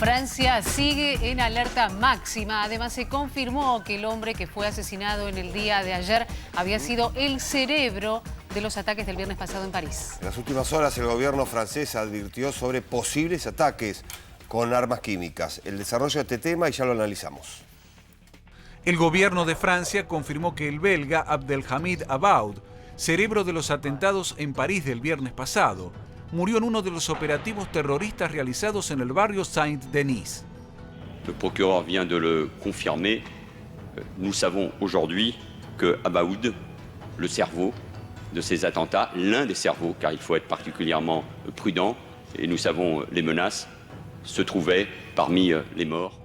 Francia sigue en alerta máxima. Además, se confirmó que el hombre que fue asesinado en el día de ayer había sido el cerebro de los ataques del viernes pasado en París. En las últimas horas, el gobierno francés advirtió sobre posibles ataques con armas químicas. El desarrollo de este tema y ya lo analizamos. El gobierno de Francia confirmó que el belga Abdelhamid Abaoud, cerebro de los atentados en París del viernes pasado, murió en uno de los operativos terroristas realizados en el barrio Saint-Denis. Le procureur vient de le confirmer. Nous savons aujourd'hui que Abaoud, le cerveau de ces attentats, l'un des cerveaux, car il faut être particulièrement prudent, et nous savons les menaces, se trouvait parmi les morts.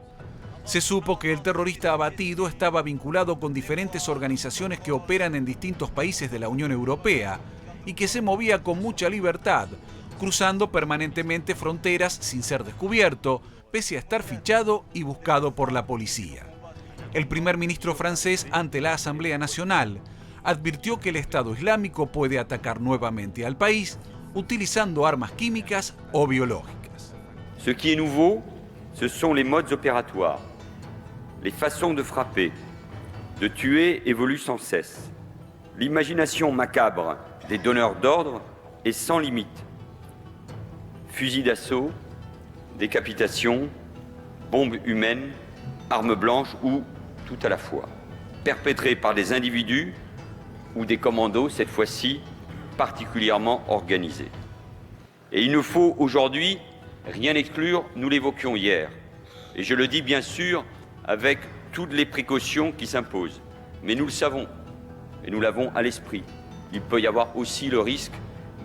Se supo que el terrorista abatido estaba vinculado con diferentes organizaciones que operan en distintos países de la Unión Europea y que se movía con mucha libertad, cruzando permanentemente fronteras sin ser descubierto, pese a estar fichado y buscado por la policía. El primer ministro francés, ante la Asamblea Nacional, advirtió que el Estado Islámico puede atacar nuevamente al país utilizando armas químicas o biológicas. Ce qui est nouveau, ce sont les modes opératoires. Les façons de frapper, de tuer évoluent sans cesse. L'imagination macabre des donneurs d'ordre est sans limite. Fusils d'assaut, décapitation, bombes humaines, armes blanches ou tout à la fois. Perpétrés par des individus ou des commandos, cette fois-ci particulièrement organisés. Et il ne faut aujourd'hui rien exclure, nous l'évoquions hier. Et je le dis bien sûr avec toutes les précautions qui s'imposent. Mais nous le savons, et nous l'avons à l'esprit. Il peut y avoir aussi le risque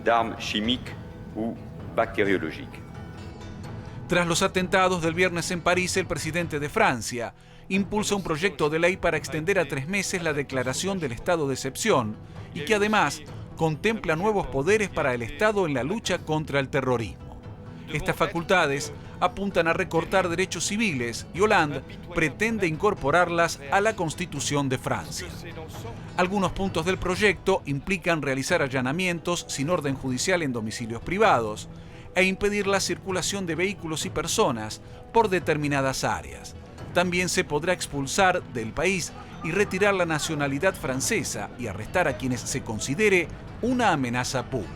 d'armes chimiques ou bactériologiques. Tras los atentados del viernes en París, el presidente de Francia impulsa un proyecto de ley para extender a 3 meses la declaración del estado de excepción y que además contempla nuevos poderes para el Estado en la lucha contra el terrorismo. Estas facultades apuntan a recortar derechos civiles y Hollande pretende incorporarlas a la Constitución de Francia. Algunos puntos del proyecto implican realizar allanamientos sin orden judicial en domicilios privados e impedir la circulación de vehículos y personas por determinadas áreas. También se podrá expulsar del país y retirar la nacionalidad francesa y arrestar a quienes se considere una amenaza pública.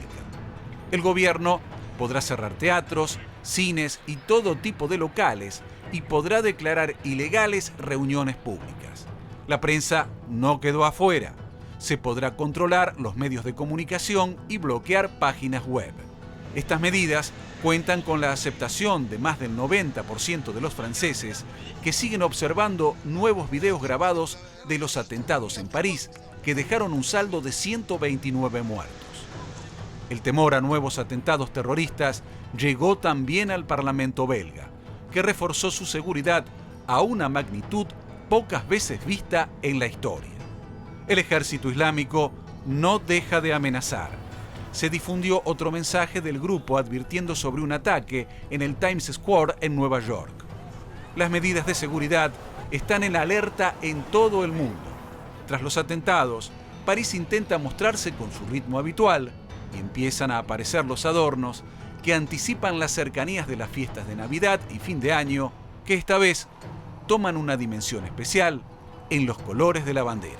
El gobierno podrá cerrar teatros, cines y todo tipo de locales y podrá declarar ilegales reuniones públicas. La prensa no quedó afuera. Se podrá controlar los medios de comunicación y bloquear páginas web. Estas medidas cuentan con la aceptación de más del 90% de los franceses que siguen observando nuevos videos grabados de los atentados en París que dejaron un saldo de 129 muertos. El temor a nuevos atentados terroristas llegó también al Parlamento belga, que reforzó su seguridad a una magnitud pocas veces vista en la historia. El ejército islámico no deja de amenazar. Se difundió otro mensaje del grupo advirtiendo sobre un ataque en el Times Square en Nueva York. Las medidas de seguridad están en alerta en todo el mundo. Tras los atentados, París intenta mostrarse con su ritmo habitual y empiezan a aparecer los adornos que anticipan las cercanías de las fiestas de Navidad y fin de año, que esta vez toman una dimensión especial en los colores de la bandera.